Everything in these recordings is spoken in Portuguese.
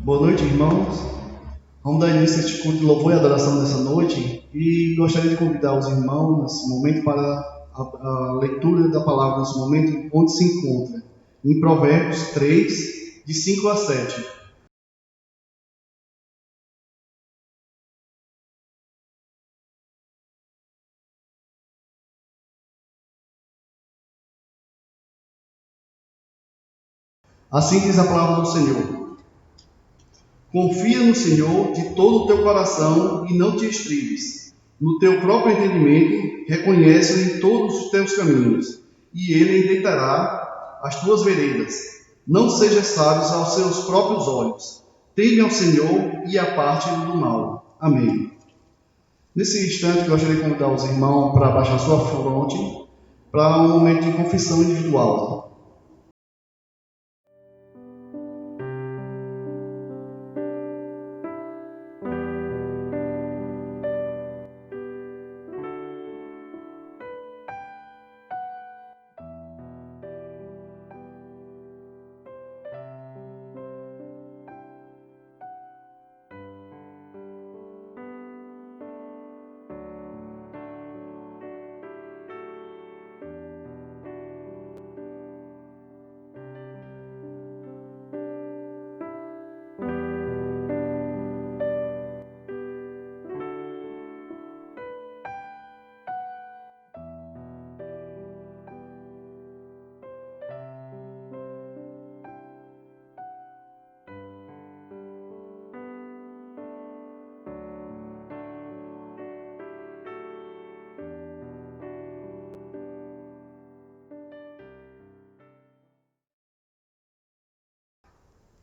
Boa noite, irmãos. Vamos dar início a este culto de louvor e adoração nessa noite e gostaria de convidar os irmãos nesse momento para a leitura da palavra nesse momento onde se encontra, em Provérbios 3, de 5 a 7. Assim diz a palavra do Senhor. Confia no Senhor de todo o teu coração e não te estribes. No teu próprio entendimento, reconhece-o em todos os teus caminhos, e ele endireitará as tuas veredas. Não sejas sábio aos seus próprios olhos. Teme ao Senhor e aparte-te do mal. Amém. Nesse instante, gostaria de convidar os irmãos para baixar sua fronte para um momento de confissão individual.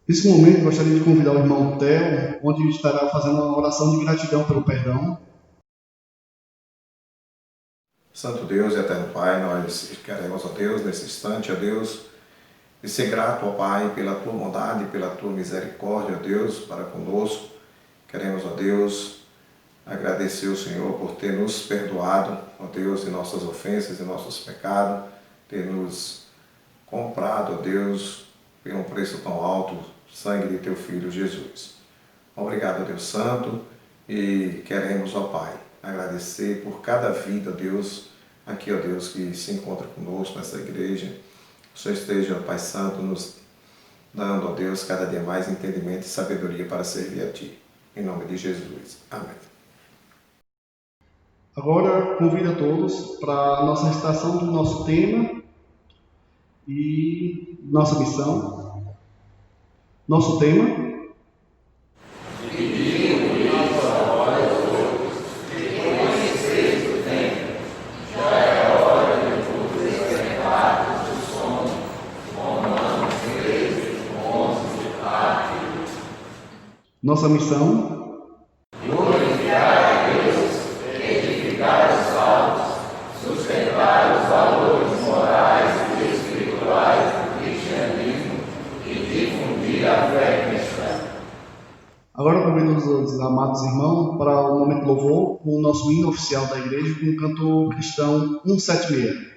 Nesse momento, gostaria de convidar o irmão Theo, onde estará fazendo uma oração de gratidão pelo perdão. Santo Deus e eterno Pai, nós queremos, ó Deus, nesse instante, ó Deus, e ser grato, ó Pai, pela Tua bondade, pela Tua misericórdia, ó Deus, para conosco. Queremos, ó Deus, agradecer ao Senhor por ter nos perdoado, ó Deus, de nossas ofensas e nossos pecados, ter nos comprado, ó Deus, por um preço tão alto, sangue de Teu Filho Jesus. Obrigado, Deus Santo, e queremos, ó Pai, agradecer por cada vida, ó Deus, aqui, ó Deus, que se encontra conosco nessa igreja. O Senhor esteja, ó Pai Santo, nos dando, ó Deus, cada dia mais entendimento e sabedoria para servir a Ti. Em nome de Jesus. Amém. Agora, convido a todos para a nossa recitação do nosso tema e nossa missão. Nosso tema: nossa missão: glorificar a Deus, edificar os salvos, sustentar os valores morais e espirituais do cristianismo e difundir a fé cristã. Agora convido os amados irmãos para o momento de louvor com o nosso hino oficial da igreja com o cantor cristão 176.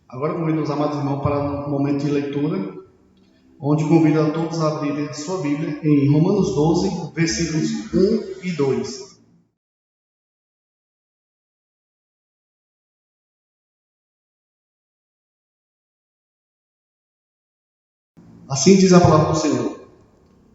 Agora convido os amados irmãos para um momento de leitura, onde convido a todos a abrirem a sua Bíblia em Romanos 12, versículos 1 e 2. Assim diz a palavra do Senhor.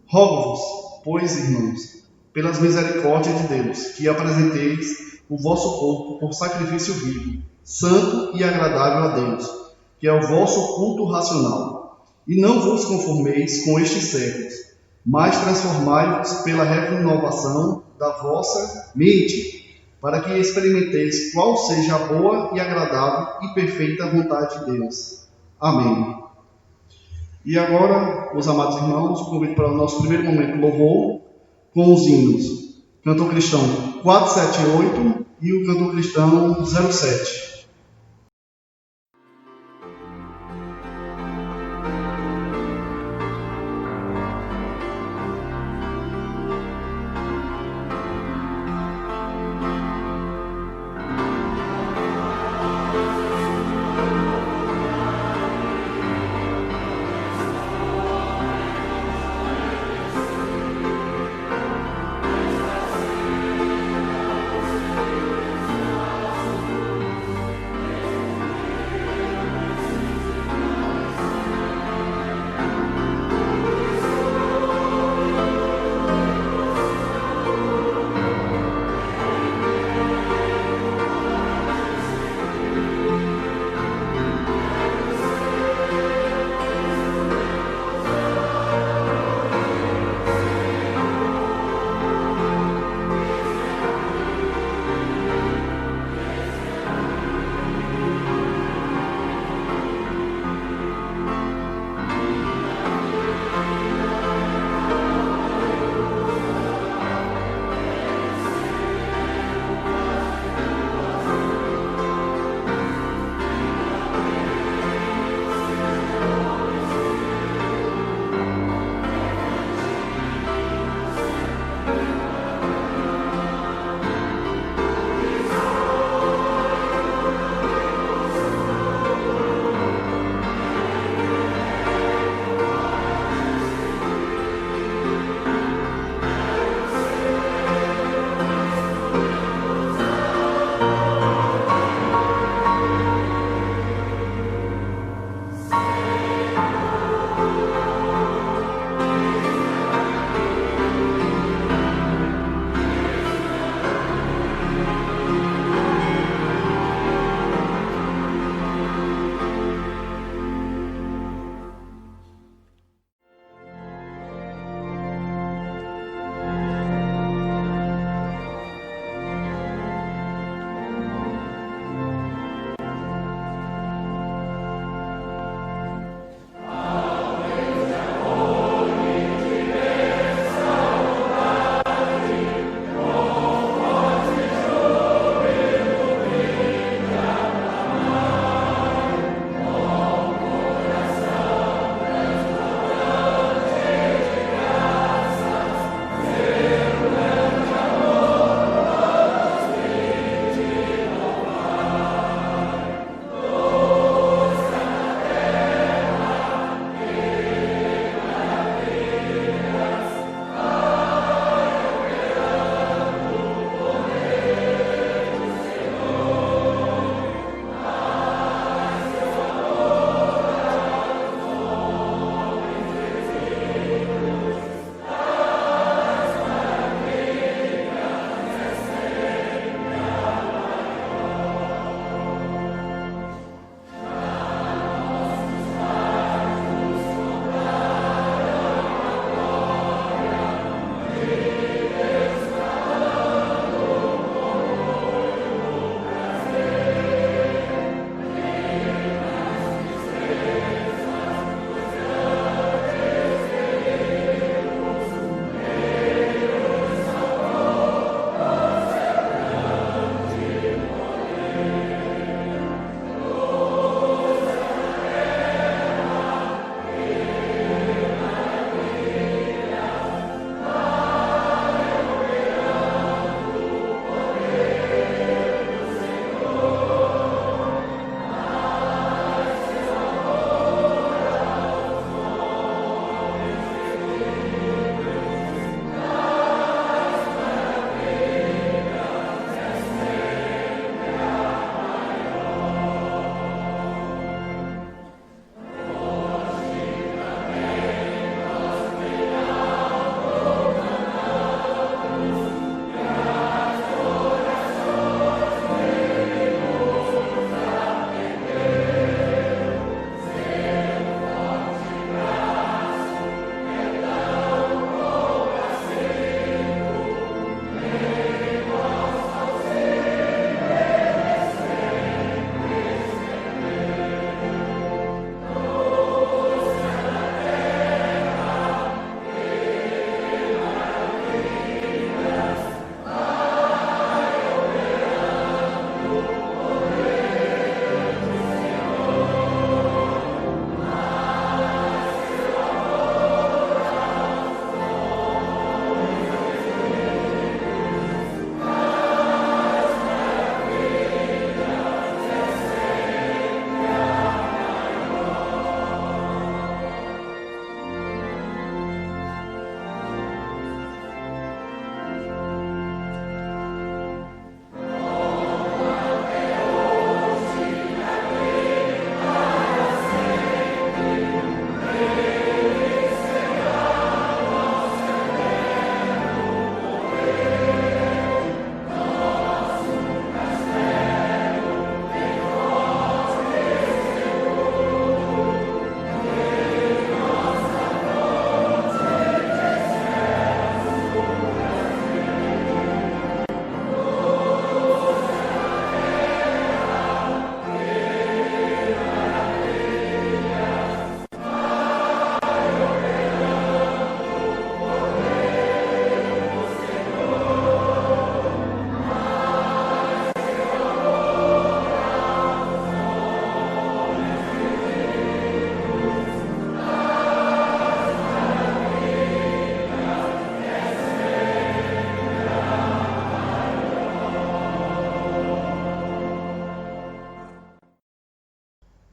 Rogo-vos, pois, irmãos, pelas misericórdias de Deus, que apresenteis o vosso corpo por sacrifício vivo, santo e agradável a Deus, que é o vosso culto racional. E não vos conformeis com estes séculos, mas transformai-vos pela renovação da vossa mente, para que experimenteis qual seja a boa e agradável e perfeita vontade de Deus. Amém. E agora, os amados irmãos, convido para o nosso primeiro momento louvor com os hinos Cantor Cristão 478 e o Cantor Cristão 07.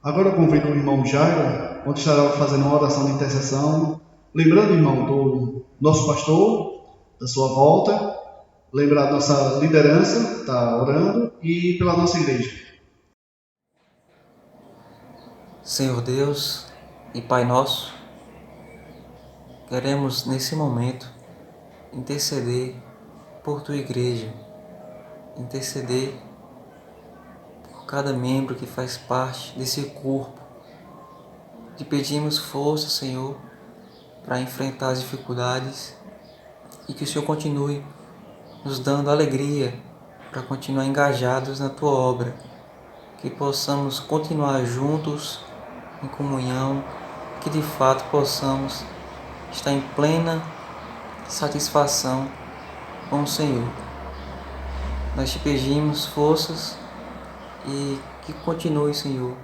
Agora eu convido o irmão Jairo, onde estará fazendo uma oração de intercessão, lembrando, irmão, do nosso pastor, da sua volta, lembrar da nossa liderança, está orando, e pela nossa igreja. Senhor Deus e Pai nosso, queremos nesse momento interceder por Tua igreja, interceder por cada membro que faz parte desse corpo. Te pedimos força, Senhor, para enfrentar as dificuldades e que o Senhor continue nos dando alegria para continuar engajados na Tua obra, que possamos continuar juntos em comunhão, que de fato possamos estar em plena satisfação com o Senhor. Nós te pedimos forças e que continue, Senhor,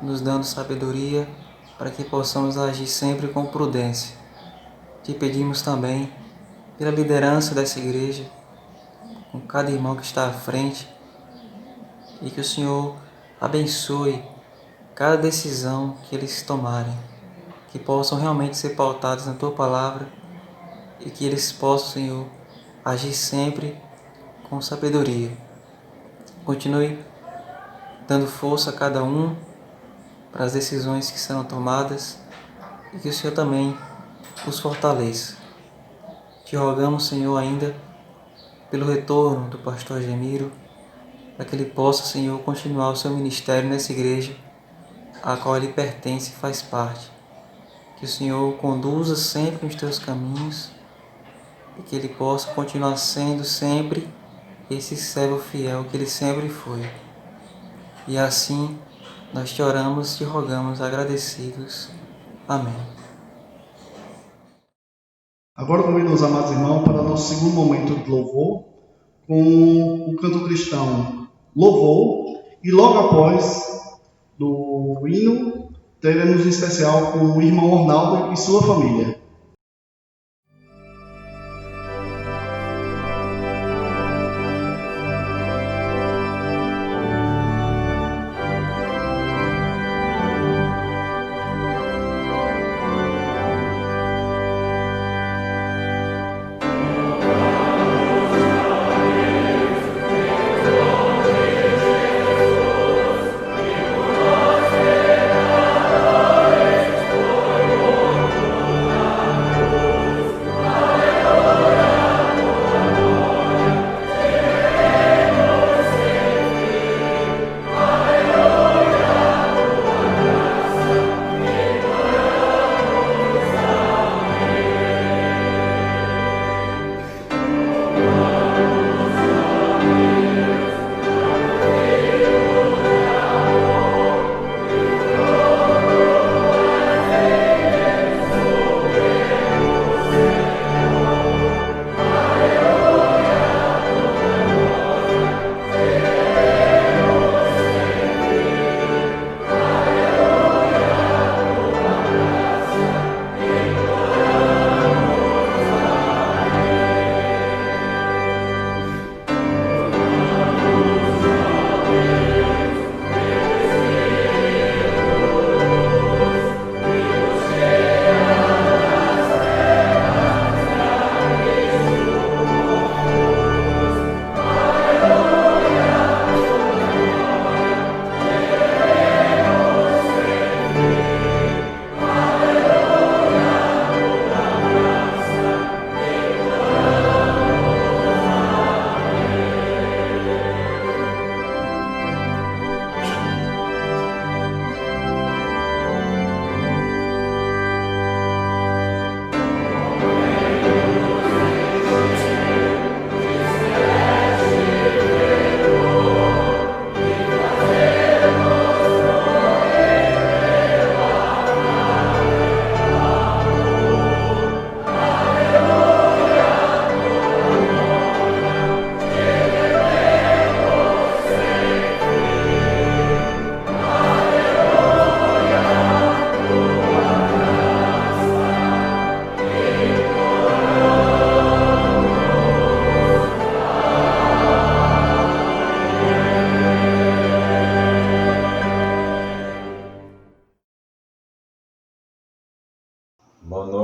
nos dando sabedoria para que possamos agir sempre com prudência. Te pedimos também pela liderança dessa igreja, com cada irmão que está à frente, e que o Senhor abençoe cada decisão que eles tomarem, que possam realmente ser pautados na Tua Palavra e que eles possam, Senhor, agir sempre com sabedoria. Continue dando força a cada um para as decisões que serão tomadas e que o Senhor também os fortaleça. Te rogamos, Senhor, ainda pelo retorno do pastor Gemiro, para que ele possa, Senhor, continuar o seu ministério nessa igreja a qual ele pertence e faz parte. Que o Senhor o conduza sempre nos teus caminhos e que ele possa continuar sendo sempre esse servo fiel que ele sempre foi. E assim nós te oramos e te rogamos agradecidos. Amém. Agora convido os amados irmãos para o nosso segundo momento de louvor, com o canto cristão Louvor, e logo após do hino, teremos um especial com o irmão Ornaldo e sua família.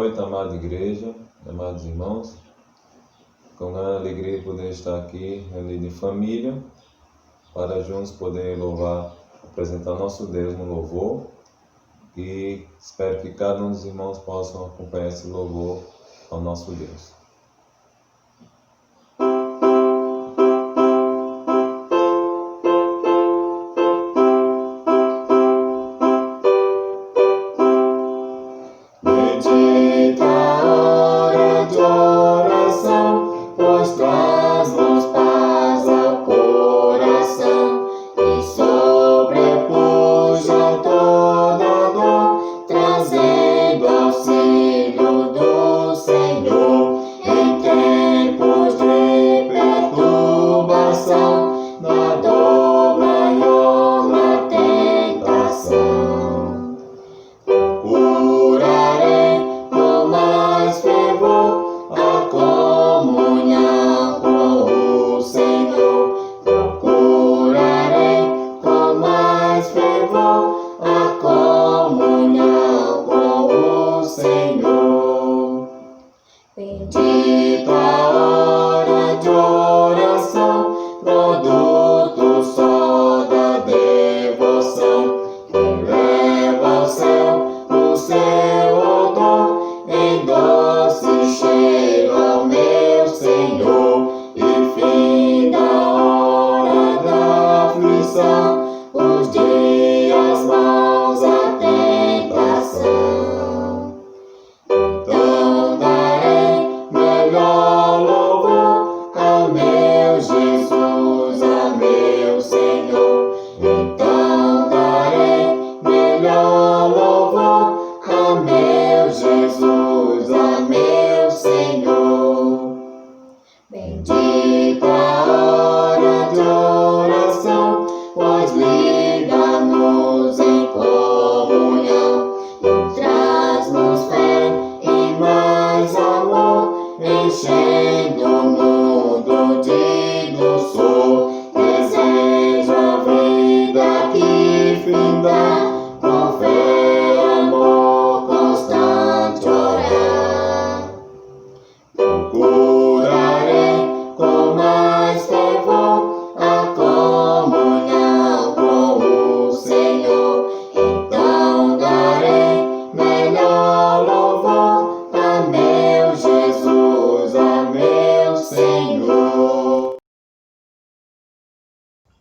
noite, amada igreja, amados irmãos. Com grande alegria poder estar aqui reunido em família, para juntos poder louvar, apresentar nosso Deus no louvor. E espero que cada um dos irmãos possam acompanhar esse louvor ao nosso Deus. Bendita hora de oração, pois traz-nos paz ao coração e sobrepuja toda dor, trazendo auxílio do Senhor em tempos de perturbação, na dor maior, na tentação. Procurarei com mais fervor a comunhão com o Senhor. Procurarei com mais fervor a comunhão com o Senhor. Bendita hora de oração, produto só da devoção, que leva ao céu o seu odor, em doce cheiro ao meu Senhor. E fim da hora da aflição, os dias maus, a tentação. Então darei melhor louvor ao meu Jesus, ao meu Senhor. Então darei melhor louvor ao meu Jesus, ao meu Senhor. Bendita hora de oração, pois liga-nos em comunhão e traz-nos fé e mais amor, enchendo o mundo de doçor. Desejo a vida que finda, com fé e amor constante orar. Procurarei com mais fervor a comunhão com o Senhor. Então darei melhor louvor a meu Jesus, a meu Senhor.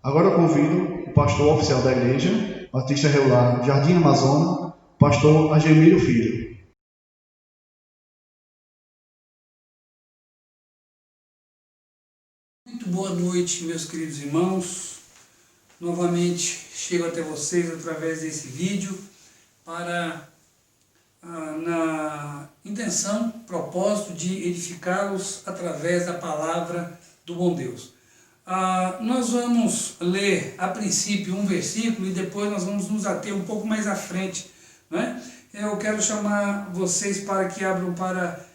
Agora eu convido o pastor oficial da Igreja Batista Regular Jardim Amazonas, pastor Agemílio Filho. Muito boa noite, meus queridos irmãos. Novamente chego até vocês através desse vídeo para, na intenção, propósito de edificá-los através da palavra do bom Deus. Nós vamos ler a princípio um versículo e depois nós vamos nos ater um pouco mais à frente, né? Eu quero chamar vocês para que abram para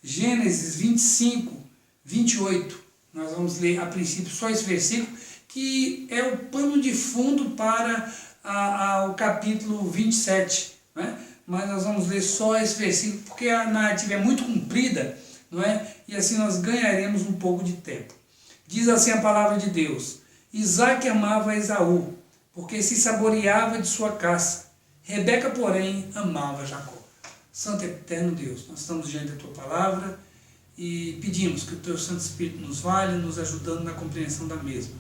Gênesis 25, 28. Nós vamos ler a princípio só esse versículo, que é o pano de fundo para o capítulo 27, né? Mas nós vamos ler só esse versículo, porque a narrativa é muito comprida, não é? E assim nós ganharemos um pouco de tempo. Diz assim a palavra de Deus: Isaque amava Esaú, porque se saboreava de sua caça. Rebeca, porém, amava Jacó. Santo e eterno Deus, nós estamos diante da tua palavra e pedimos que o teu Santo Espírito nos valha, nos ajudando na compreensão da mesma.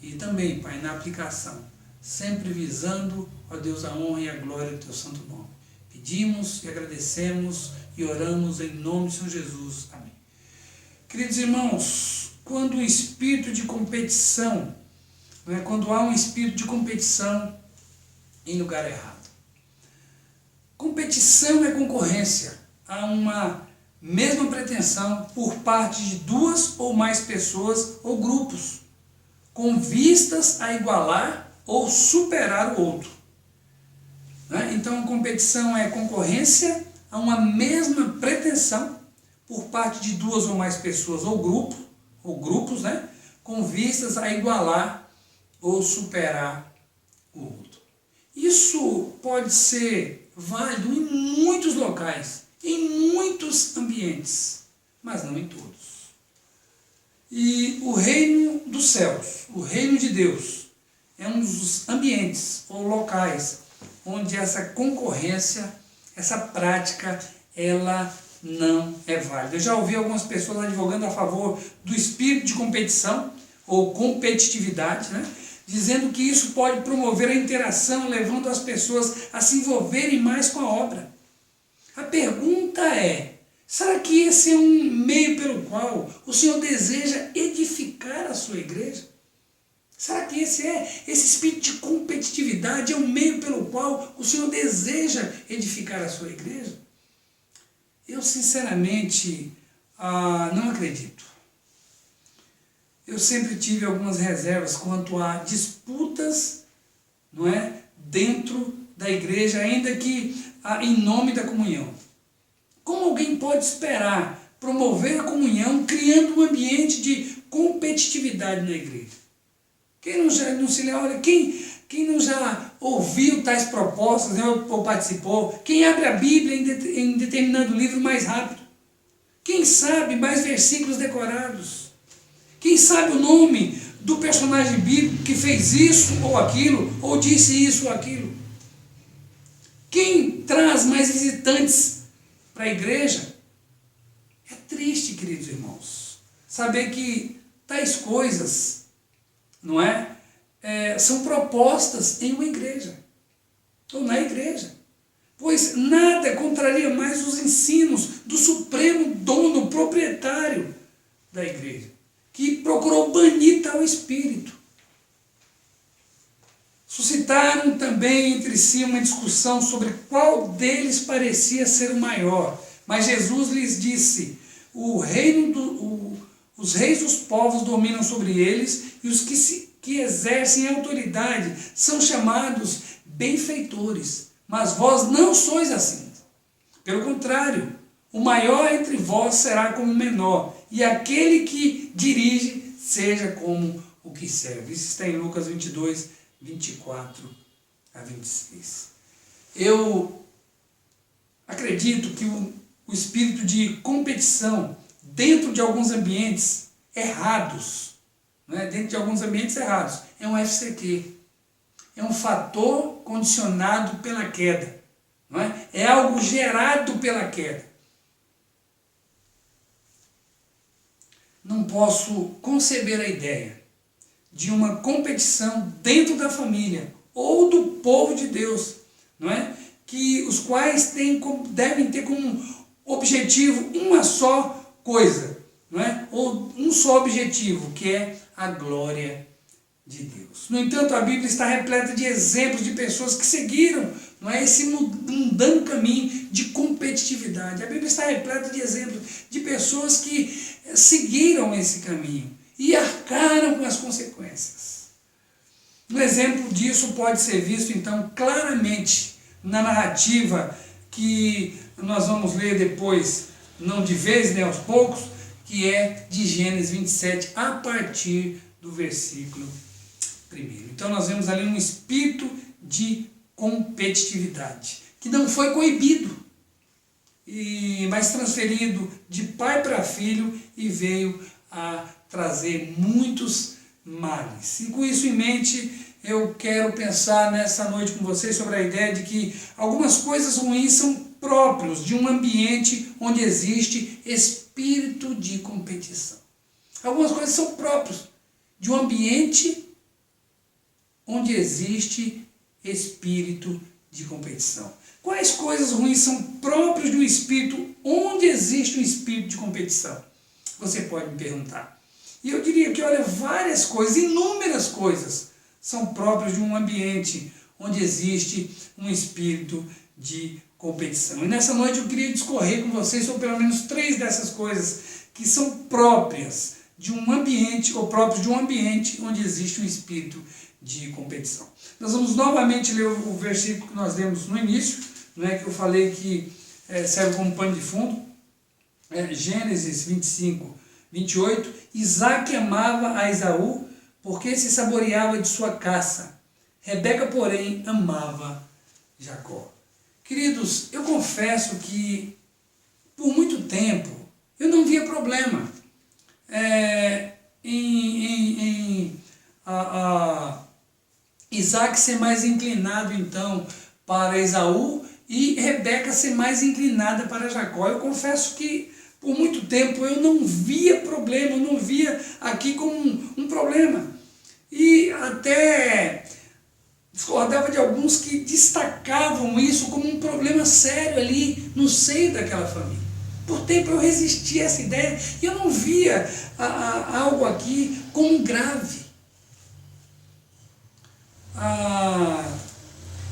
E também, Pai, na aplicação, sempre visando, ó Deus, a honra e a glória do teu santo nome. Pedimos e agradecemos e oramos em nome de Senhor Jesus. Amém. Queridos irmãos, quando o espírito de competição, quando há um espírito de competição em lugar errado. Competição é concorrência. Há uma mesma pretensão por parte de duas ou mais pessoas ou grupos, com vistas a igualar ou superar o outro. Então, competição é concorrência a uma mesma pretensão por parte de duas ou mais pessoas ou grupos, com vistas a igualar ou superar o outro. Isso pode ser válido em muitos locais, em muitos ambientes, mas não em todos. E o reino dos céus, o reino de Deus, é um dos ambientes ou locais onde essa concorrência, essa prática, ela não é válida. Eu já ouvi algumas pessoas advogando a favor do espírito de competição ou competitividade, né? Dizendo que isso pode promover a interação, levando as pessoas a se envolverem mais com a obra. A pergunta é, será que esse é um meio pelo qual o Senhor deseja edificar a sua igreja? Será que esse espírito de competitividade é o meio pelo qual o Senhor deseja edificar a sua igreja? Eu, sinceramente, não acredito. Eu sempre tive algumas reservas quanto a disputas, não é, dentro da igreja, ainda que em nome da comunhão. Como alguém pode esperar promover a comunhão criando um ambiente de competitividade na igreja? Quem não se lembra? Quem não já ouviu tais propostas, né, ou participou? Quem abre a Bíblia em determinado livro mais rápido? Quem sabe mais versículos decorados? Quem sabe o nome do personagem bíblico que fez isso ou aquilo, ou disse isso ou aquilo? Quem traz mais visitantes para a igreja? É triste, queridos irmãos, saber que tais coisas, não é? São propostas em uma igreja, ou na igreja. Pois nada contraria mais os ensinos do supremo dono, proprietário da igreja, que procurou banir tal espírito. Suscitaram também entre si uma discussão sobre qual deles parecia ser o maior. Mas Jesus lhes disse, os reis dos povos dominam sobre eles, e os que exercem autoridade são chamados benfeitores. Mas vós não sois assim. Pelo contrário, o maior entre vós será como o menor, e aquele que dirige seja como o que serve. Isso está em Lucas 22, 24 a 26. Eu acredito que o espírito de competição dentro de alguns ambientes errados, né? Dentro de alguns ambientes errados, é um FCQ. É um fator condicionado pela queda. Não é? É algo gerado pela queda. Não posso conceber a ideia de uma competição dentro da família ou do povo de Deus, não é? Que os quais devem ter como objetivo uma só coisa, não é? Ou um só objetivo, que é a glória de Deus. No entanto, a Bíblia está repleta de exemplos de pessoas que seguiram, não é, esse mundano caminho de competitividade. A Bíblia está repleta de exemplos de pessoas que seguiram esse caminho e arcaram com as consequências. Um exemplo disso pode ser visto, então, claramente na narrativa que nós vamos ler depois, não de vez, nem aos poucos, que é de Gênesis 27, a partir do versículo 1. Então nós vemos ali um espírito de competitividade, que não foi coibido, mas transferido de pai para filho e veio a trazer muitos males. E com isso em mente, eu quero pensar nessa noite com vocês sobre a ideia de que algumas coisas ruins são próprios de um ambiente onde existe espírito de competição. Algumas coisas são próprios de um ambiente onde existe espírito de competição. Quais coisas ruins são próprios de um espírito onde existe um espírito de competição? Você pode me perguntar. E eu diria que, olha, várias coisas, inúmeras coisas, são próprios de um ambiente onde existe um espírito de competição. E nessa noite eu queria discorrer com vocês sobre pelo menos 3 dessas coisas que são próprias de um ambiente, ou próprios de um ambiente onde existe um espírito de competição. Nós vamos novamente ler o versículo que nós lemos no início, não é, que eu falei que serve como pano de fundo, Gênesis 25, 28, Isaac amava a Esaú porque se saboreava de sua caça. Rebeca, porém, amava Jacó. Queridos, eu confesso que por muito tempo, eu não via problema Isaac ser mais inclinado, então, para Esaú e Rebeca ser mais inclinada para Jacó. Eu confesso que, por muito tempo, eu não via problema, eu não via aqui como um problema. E até discordava de alguns que destacavam isso como um problema sério ali no seio daquela família. Por tempo eu resisti a essa ideia e eu não via algo aqui como grave.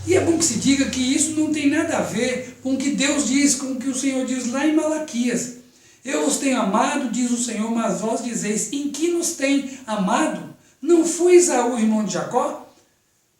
E é bom que se diga que isso não tem nada a ver com o que Deus diz, com o que o Senhor diz lá em Malaquias. Eu os tenho amado, diz o Senhor, mas vós dizeis, em que nos tem amado? Não foi Esaú irmão de Jacó?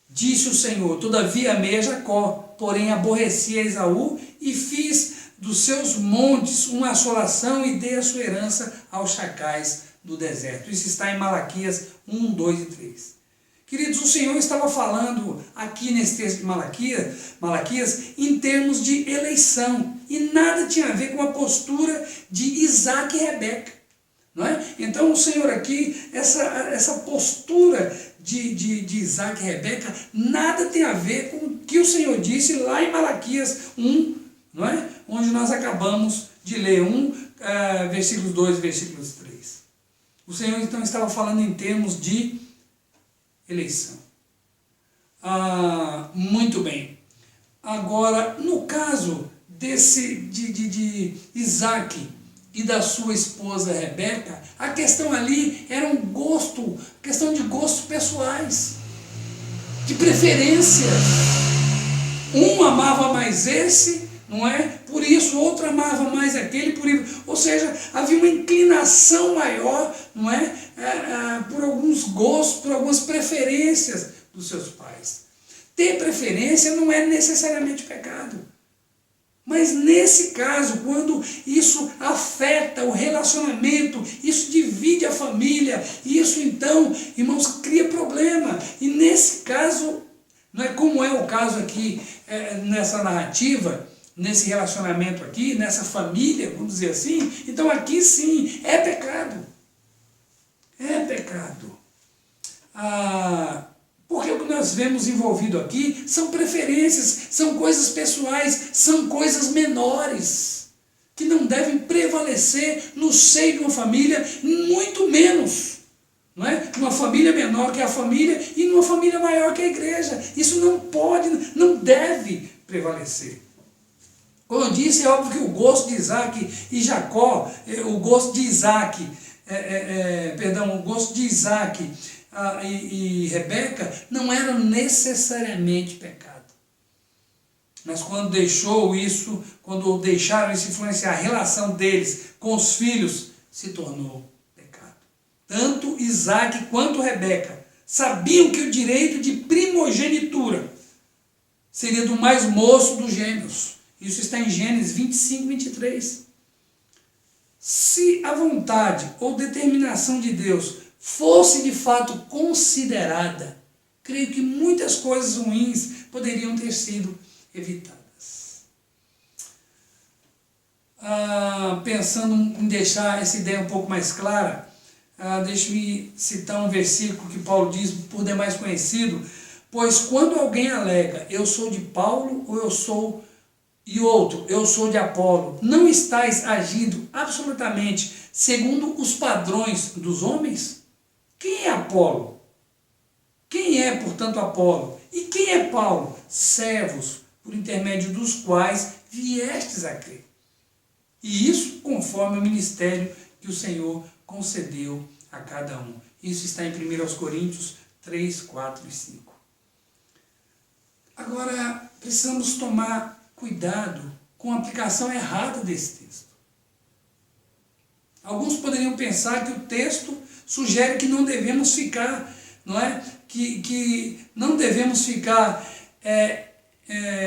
Disse o Senhor, todavia amei a Jacó, porém aborreci a Esaú e fiz dos seus montes uma assolação e dei a sua herança aos chacais do deserto. Isso está em Malaquias 1, 2 e 3. Queridos, o Senhor estava falando aqui nesse texto de Malaquias em termos de eleição, e nada tinha a ver com a postura de Isaac e Rebeca. Não é? Então o Senhor aqui, essa postura de Isaac e Rebeca, nada tem a ver com o que o Senhor disse lá em Malaquias 1, não é? Onde nós acabamos de ler, versículos 2 e versículos 3. O Senhor então estava falando em termos de eleição. Muito bem. Agora, no caso de Isaac e da sua esposa Rebeca, a questão ali era questão de gostos pessoais, de preferências. Um amava mais esse, não é? Por isso o outro amava mais aquele, por isso. Ou seja, havia uma inclinação maior, não é? Por alguns gostos, por algumas preferências dos seus pais. Ter preferência não é necessariamente pecado. Mas nesse caso, quando isso afeta o relacionamento, isso divide a família, isso então, irmãos, cria problema. E nesse caso, não é como é o caso aqui nessa narrativa, nesse relacionamento aqui, nessa família, vamos dizer assim, então aqui sim é pecado. É pecado. Porque o que nós vemos envolvido aqui são preferências, são coisas pessoais, são coisas menores, que não devem prevalecer no seio de uma família, muito menos, não é? Uma família menor que a família e numa família maior que a igreja. Isso não pode, não deve prevalecer. Como eu disse, é óbvio que o gosto de Isaac e Jacó, o gosto de Isaac, o gosto de Isaac e Rebeca não eram necessariamente pecado. Mas quando deixaram isso influenciar a relação deles com os filhos, se tornou pecado. Tanto Isaac quanto Rebeca sabiam que o direito de primogenitura seria do mais moço dos gêmeos. Isso está em Gênesis 25, 23. Se a vontade ou determinação de Deus fosse de fato considerada, creio que muitas coisas ruins poderiam ter sido evitadas. Pensando em deixar essa ideia um pouco mais clara, deixe-me citar um versículo que Paulo diz, por demais conhecido, pois quando alguém alega, eu sou de Paulo ou eu sou eu sou de Apolo, não estáis agindo absolutamente segundo os padrões dos homens? Quem é Apolo? Quem é, portanto, Apolo? E quem é Paulo? Servos, por intermédio dos quais viestes a crer. E isso conforme o ministério que o Senhor concedeu a cada um. Isso está em 1 Coríntios 3, 4 e 5. Agora, precisamos tomar cuidado com a aplicação errada desse texto. Alguns poderiam pensar que o texto sugere que não devemos ficar, não é? Que não devemos ficar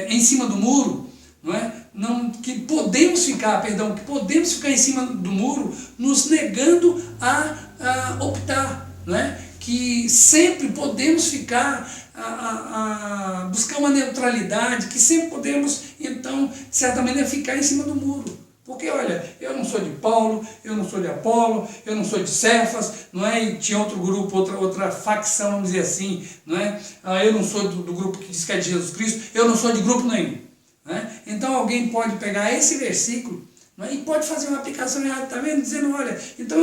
em cima do muro, não é? Que podemos ficar em cima do muro, nos negando a optar, não é? Que sempre podemos ficar buscar uma neutralidade, que sempre podemos, então, de certa maneira, ficar em cima do muro. Porque, olha, eu não sou de Paulo, eu não sou de Apolo, eu não sou de Cefas, não é? E tinha outro grupo, outra facção, vamos dizer assim, não é? Eu não sou do grupo que diz que é de Jesus Cristo, eu não sou de grupo nenhum. Não é? Então alguém pode pegar esse versículo, não é? E pode fazer uma aplicação errada, tá vendo? Dizendo, olha, então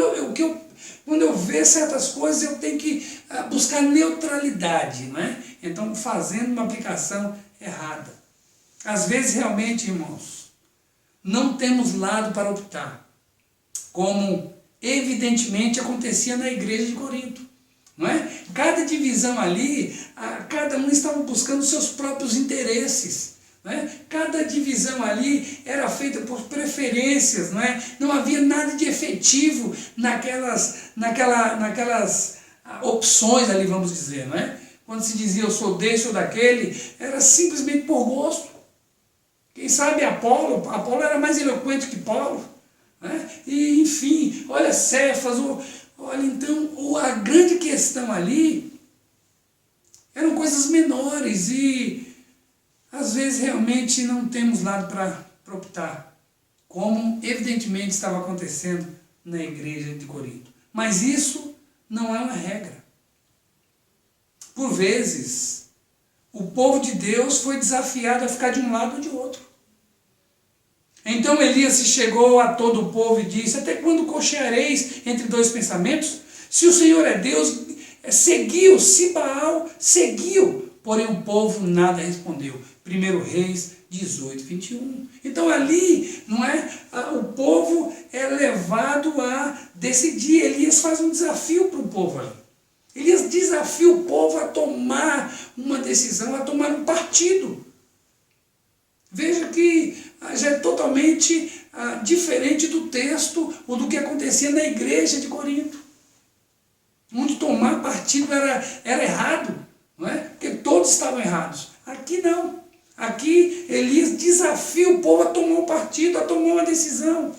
quando eu ver certas coisas eu tenho que buscar neutralidade, não é? Então fazendo uma aplicação errada. Às vezes realmente, irmãos, não temos lado para optar, como evidentemente acontecia na igreja de Corinto, não é? Cada divisão ali, cada um estava buscando seus próprios interesses, não é? Cada divisão ali era feita por preferências, não é? Não havia nada de efetivo naquelas opções ali, vamos dizer, não é? Quando se dizia eu sou desse ou daquele, era simplesmente por gosto. Quem sabe Apolo era mais eloquente que Paulo, né? E enfim, olha Cefas, olha então, a grande questão ali eram coisas menores e às vezes realmente não temos lado para optar, como evidentemente estava acontecendo na igreja de Corinto. Mas isso não é uma regra. Por vezes, o povo de Deus foi desafiado a ficar de um lado ou de outro. Então Elias se chegou a todo o povo e disse, até quando cocheareis entre dois pensamentos? Se o Senhor é Deus, seguiu, se Baal, seguiu. Porém o povo nada respondeu. 1 Reis 18, 21. Então ali, não é? O povo é levado a decidir. Elias faz um desafio para o povo ali. Elias desafia o povo a tomar uma decisão, a tomar um partido. Veja que já é totalmente diferente do texto ou do que acontecia na igreja de Corinto, onde tomar partido era errado, não é? Porque todos estavam errados. Aqui não. Aqui Elias desafia o povo a tomar um partido, a tomar uma decisão,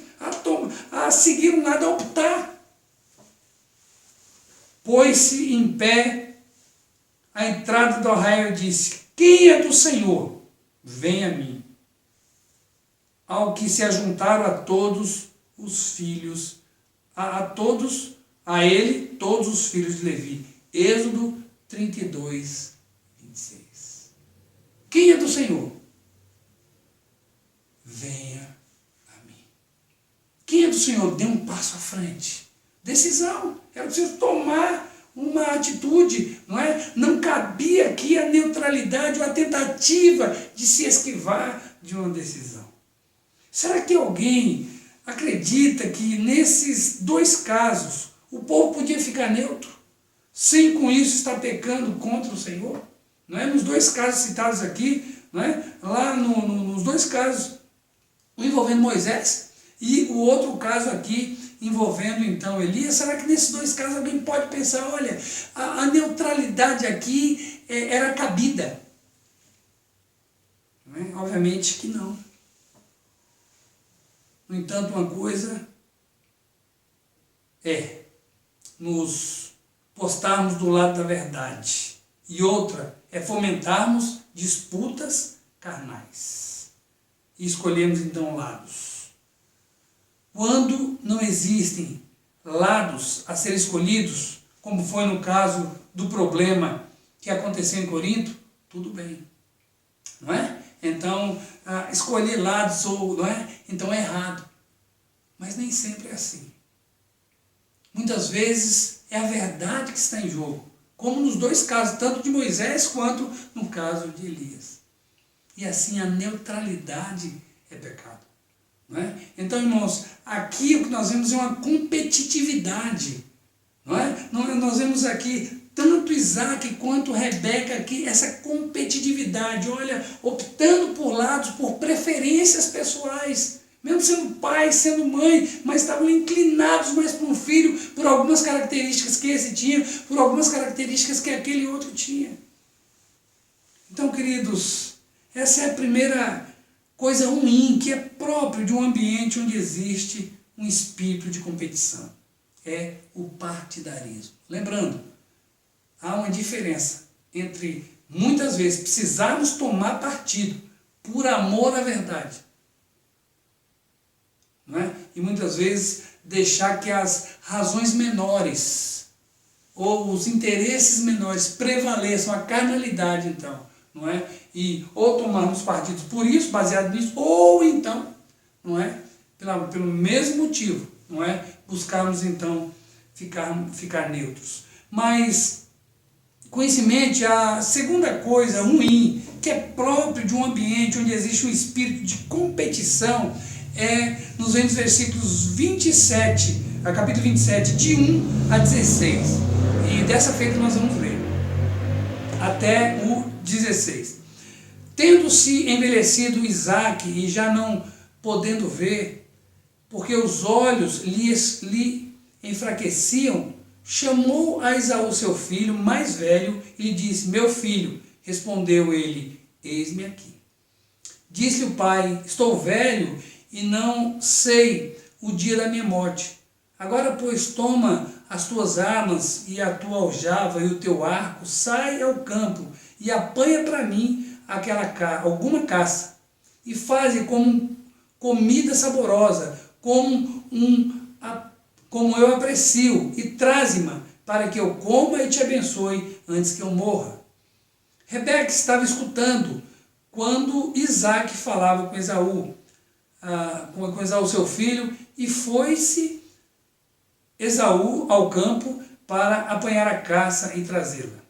a seguir um lado, a optar. Pôs-se em pé à entrada do arraial e disse, quem é do Senhor? Vem a mim. Ao que se ajuntaram a todos os filhos, a ele, todos os filhos de Levi. Êxodo 32, 26. Quem é do Senhor? Venha a mim. Quem é do Senhor? Dê um passo à frente. Decisão. Era preciso tomar uma atitude, não é? Não cabia aqui a neutralidade ou a tentativa de se esquivar de uma decisão. Será que alguém acredita que nesses dois casos o povo podia ficar neutro, sem com isso estar pecando contra o Senhor? Não é? Nos dois casos citados aqui, não é? Lá nos dois casos, um envolvendo Moisés e o outro caso aqui envolvendo então Elias, será que nesses dois casos alguém pode pensar, olha, a neutralidade aqui era cabida? Não é? Obviamente que não. No entanto, uma coisa é nos postarmos do lado da verdade e outra é fomentarmos disputas carnais e escolhermos então lados. Quando não existem lados a serem escolhidos, como foi no caso do problema que aconteceu em Corinto, tudo bem, não é? Então, escolher lados, não é? Então é errado. Mas nem sempre é assim. Muitas vezes é a verdade que está em jogo, como nos dois casos, tanto de Moisés quanto no caso de Elias. E assim a neutralidade é pecado. Não é? Então, irmãos, aqui o que nós vemos é uma competitividade. Não é? Nós vemos aqui tanto Isaac quanto Rebeca aqui, essa competitividade, olha, optando por lados, por preferências pessoais, mesmo sendo pai, sendo mãe, mas estavam inclinados mais para um filho, por algumas características que esse tinha, por algumas características que aquele outro tinha. Então, queridos, essa é a primeira coisa ruim que é próprio de um ambiente onde existe um espírito de competição. É o partidarismo. Lembrando, há uma diferença entre, muitas vezes, precisarmos tomar partido por amor à verdade não é? E muitas vezes deixar que as razões menores ou os interesses menores prevaleçam, a carnalidade então, não é? E ou tomarmos partidos por isso, baseado nisso, ou então, não é? Pelo mesmo motivo, não é? Buscarmos então ficar neutros. Mas, com isso em mente, a segunda coisa ruim, que é próprio de um ambiente onde existe um espírito de competição, nos versículos 27, capítulo 27, de 1 a 16. E dessa feita nós vamos ler até o 16. Tendo-se envelhecido Isaque e já não podendo ver, porque os olhos lhe enfraqueciam, chamou a Esaú seu filho mais velho e lhe disse: meu filho. Respondeu ele: eis-me aqui. Disse-lhe o pai: estou velho e não sei o dia da minha morte. Agora, pois, toma as tuas armas e a tua aljava e o teu arco, sai ao campo e apanha para mim alguma caça, e faze como comida saborosa, como eu aprecio, e traze-me para que eu coma e te abençoe antes que eu morra. Rebeca estava escutando quando Isaque falava com Esaú, seu filho, e foi-se Esaú ao campo para apanhar a caça e trazê-la.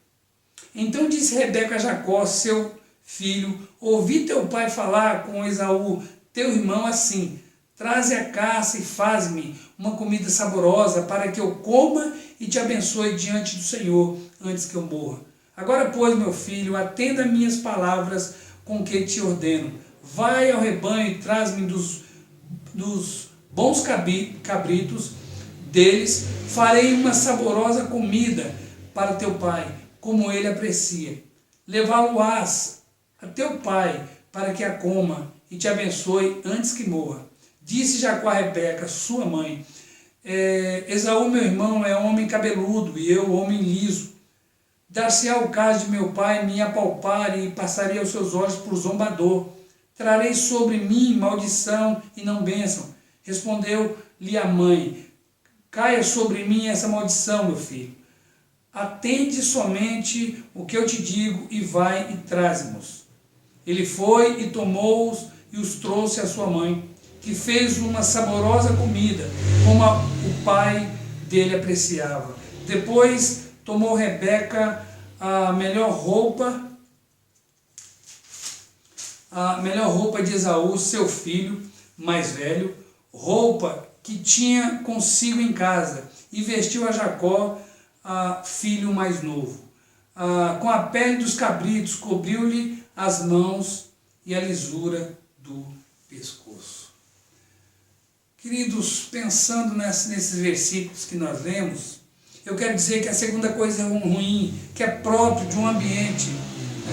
Então disse Rebeca a Jacó, seu filho: ouvi teu pai falar com Esaú, teu irmão, assim: traze a caça e faz-me uma comida saborosa para que eu coma e te abençoe diante do Senhor antes que eu morra. Agora, pois, meu filho, atenda minhas palavras com que te ordeno. Vai ao rebanho e traz-me dos bons cabritos deles. Farei uma saborosa comida para teu pai, como ele aprecia. Levá-lo-ás a teu pai para que a coma e te abençoe antes que morra. Disse Jacó a Rebeca, sua mãe: Esaú, meu irmão, é homem cabeludo e eu, homem liso. Dar-se-á o caso de meu pai me apalpar e passaria os seus olhos por zombador. Trarei sobre mim maldição e não bênção. Respondeu-lhe a mãe: caia sobre mim essa maldição, meu filho. Atende somente o que eu te digo e vai e traze-nos. Ele foi e tomou-os e os trouxe à sua mãe, que fez uma saborosa comida, como o pai dele apreciava. Depois tomou Rebeca a melhor roupa de Esaú, seu filho mais velho, roupa que tinha consigo em casa, e vestiu a Jacó, filho mais novo. Com a pele dos cabritos, cobriu-lhe as mãos e a lisura do pescoço. Queridos, pensando nesses versículos que nós lemos, eu quero dizer que a segunda coisa ruim, que é próprio de um ambiente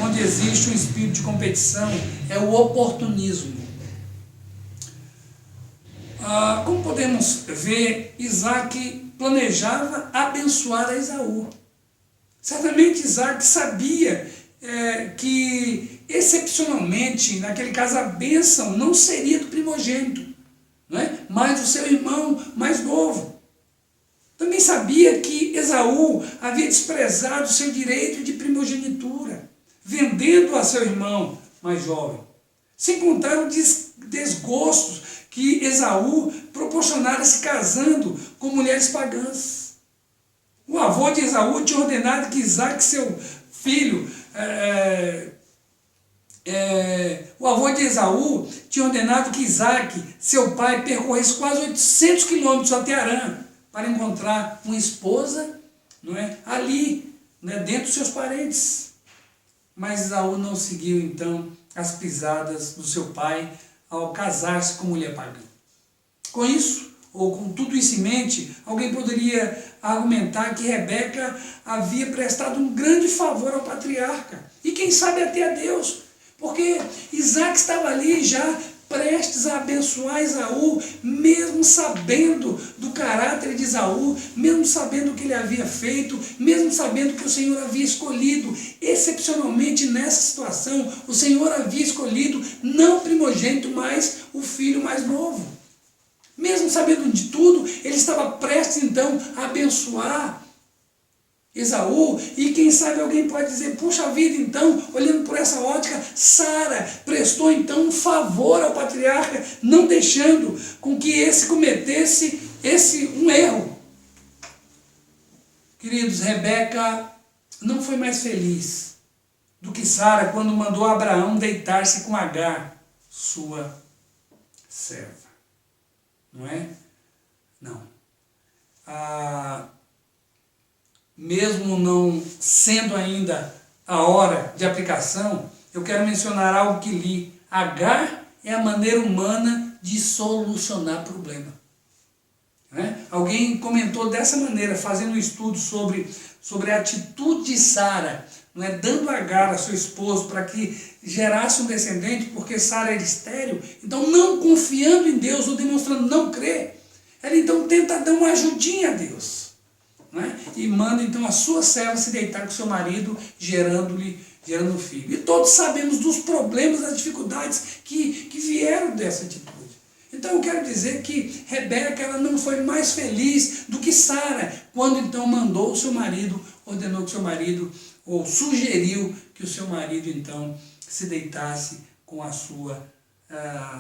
onde existe um espírito de competição, é o oportunismo. Como podemos ver, Isaque planejava abençoar a Esaú. Certamente Isaque sabia que, excepcionalmente, naquele caso, a bênção não seria do primogênito, não é? Mas do seu irmão mais novo. Também sabia que Esaú havia desprezado o seu direito de primogenitura, vendendo a seu irmão mais jovem. Sem contar os desgostos que Esaú proporcionara se casando com mulheres pagãs. O avô de Esaú tinha ordenado que Isaque, seu filho, o avô de Esaú tinha ordenado que Isaque, seu pai, percorresse quase 800 quilômetros até Arã para encontrar uma esposa, não é, ali, né, dentro dos seus parentes. Mas Esaú não seguiu, então, as pisadas do seu pai ao casar-se com mulher pagã. Com isso, ou com tudo isso em mente, alguém poderia argumentar que Rebeca havia prestado um grande favor ao patriarca, e quem sabe até a Deus, porque Isaque estava ali já prestes a abençoar Esaú, mesmo sabendo do caráter de Esaú, mesmo sabendo o que ele havia feito, mesmo sabendo que o Senhor havia escolhido, excepcionalmente nessa situação, o Senhor havia escolhido não o primogênito, mas o filho mais novo. Mesmo sabendo de tudo, ele estava prestes então a abençoar Esaú, e quem sabe alguém pode dizer, puxa vida, então, olhando por essa ótica, Sara prestou então um favor ao patriarca, não deixando com que esse cometesse um erro. Queridos, Rebeca não foi mais feliz do que Sara quando mandou Abraão deitar-se com Agar, sua serva. Não é? Não. Mesmo não sendo ainda a hora de aplicação, eu quero mencionar algo que li. Agar é a maneira humana de solucionar problema. Né? Alguém comentou dessa maneira, fazendo um estudo sobre a atitude de Sara, não é? Dando Agar a seu esposo para que gerasse um descendente, porque Sara era estéril. Então, não confiando em Deus ou demonstrando não crer, ela então tenta dar uma ajudinha a Deus. Né? E manda então a sua serva se deitar com seu marido, gerando filho. E todos sabemos dos problemas, das dificuldades que vieram dessa atitude. Então eu quero dizer que Rebeca ela não foi mais feliz do que Sara, quando então mandou o seu marido, ordenou que o seu marido, ou sugeriu que o seu marido então se deitasse com a sua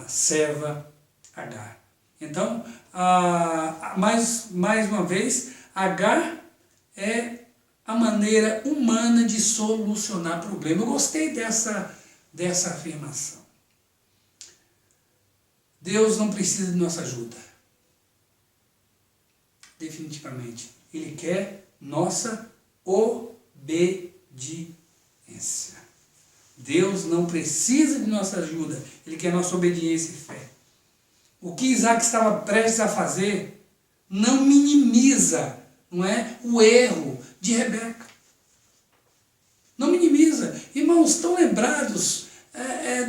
serva Agar. Então, mais uma vez, Agar é a maneira humana de solucionar problema. Eu gostei dessa afirmação. Deus não precisa de nossa ajuda. Definitivamente. Ele quer nossa obediência. Deus não precisa de nossa ajuda. Ele quer nossa obediência e fé. O que Isaac estava prestes a fazer não minimiza, não é, o erro de Rebeca. Não minimiza. Irmãos, estão lembrados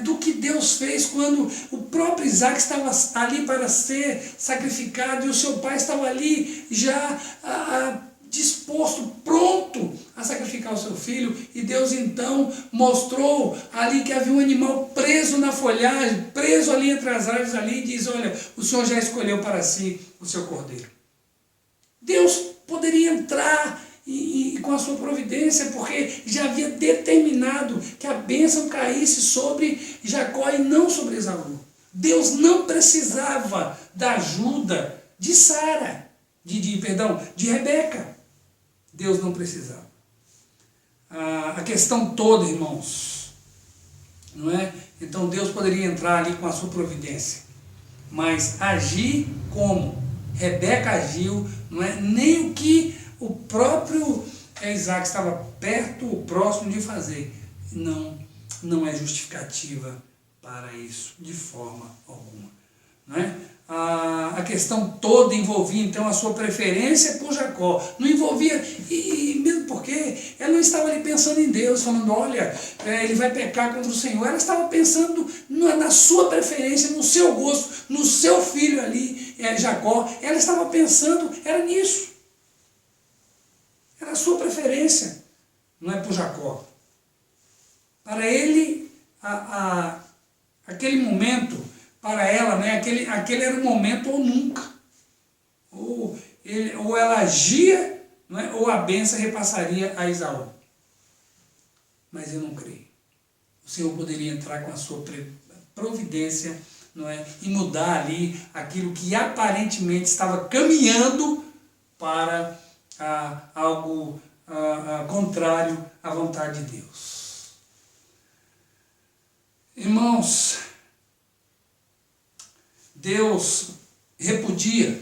do que Deus fez quando o próprio Isaac estava ali para ser sacrificado e o seu pai estava ali já disposto, pronto a sacrificar o seu filho, e Deus então mostrou ali que havia um animal preso na folhagem, preso ali entre as árvores ali, e diz, olha, o Senhor já escolheu para si o seu cordeiro. Deus poderia entrar e com a sua providência, porque já havia determinado que a bênção caísse sobre Jacó e não sobre Esaú. Deus não precisava da ajuda de de Rebeca. Deus não precisava. A questão toda, irmãos, não é? Então Deus poderia entrar ali com a sua providência, mas agir como Rebeca agiu, não é nem o que o próprio Isaac estava perto ou próximo de fazer. Não é justificativa para isso, de forma alguma. Não é? A questão toda envolvia então a sua preferência por Jacó. Não envolvia, e mesmo porque ela não estava ali pensando em Deus, falando, olha, ele vai pecar contra o Senhor. Ela estava pensando na sua preferência, no seu gosto, no seu filho ali, Jacó. Ela estava pensando, era nisso. Era a sua preferência, não é por Jacó. Para ele, aquele momento, para ela, né, aquele era o momento ou nunca. Ou ela agia, não é, ou a bênção repassaria a Esaú. Mas eu não creio. O Senhor poderia entrar com a sua providência, não é, e mudar ali aquilo que aparentemente estava caminhando para algo contrário à vontade de Deus. Irmãos, Deus repudia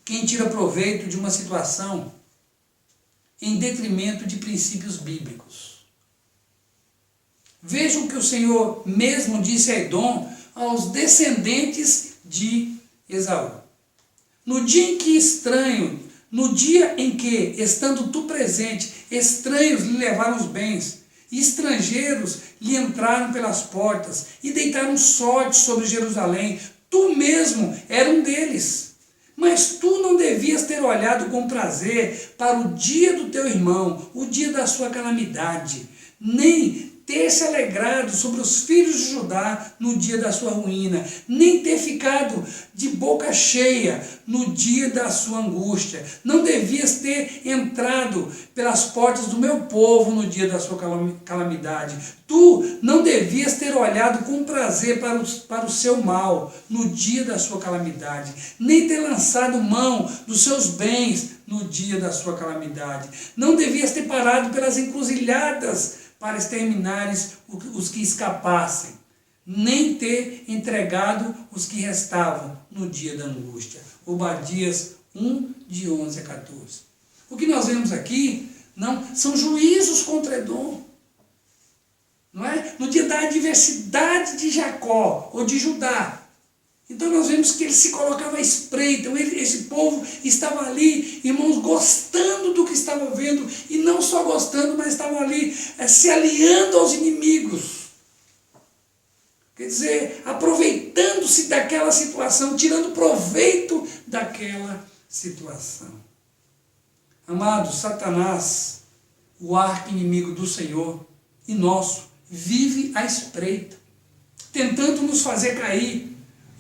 quem tira proveito de uma situação em detrimento de princípios bíblicos. Vejam que o Senhor mesmo disse a Edom aos descendentes de Esaú. No dia em que, estando tu presente, estranhos lhe levaram os bens, e estrangeiros lhe entraram pelas portas, e deitaram sorte sobre Jerusalém, tu mesmo era um deles. Mas tu não devias ter olhado com prazer para o dia do teu irmão, o dia da sua calamidade, nem ter se alegrado sobre os filhos de Judá no dia da sua ruína, nem ter ficado de boca cheia no dia da sua angústia. Não devias ter entrado pelas portas do meu povo no dia da sua calamidade. Tu não devias ter olhado com prazer para o seu mal no dia da sua calamidade, nem ter lançado mão dos seus bens no dia da sua calamidade. Não devias ter parado pelas encruzilhadas para exterminares os que escapassem, nem ter entregado os que restavam no dia da angústia. Obadias 1, de 11 a 14. O que nós vemos aqui não são juízos contra Edom. Não é? No dia da adversidade de Jacó ou de Judá. Então nós vemos que ele se colocava à espreita, esse povo estava ali, irmãos, gostando do que estava vendo, e não só gostando, mas estavam ali se aliando aos inimigos. Quer dizer, aproveitando-se daquela situação, tirando proveito daquela situação. Amados, Satanás, o arqui-inimigo do Senhor e nosso, vive à espreita, tentando nos fazer cair,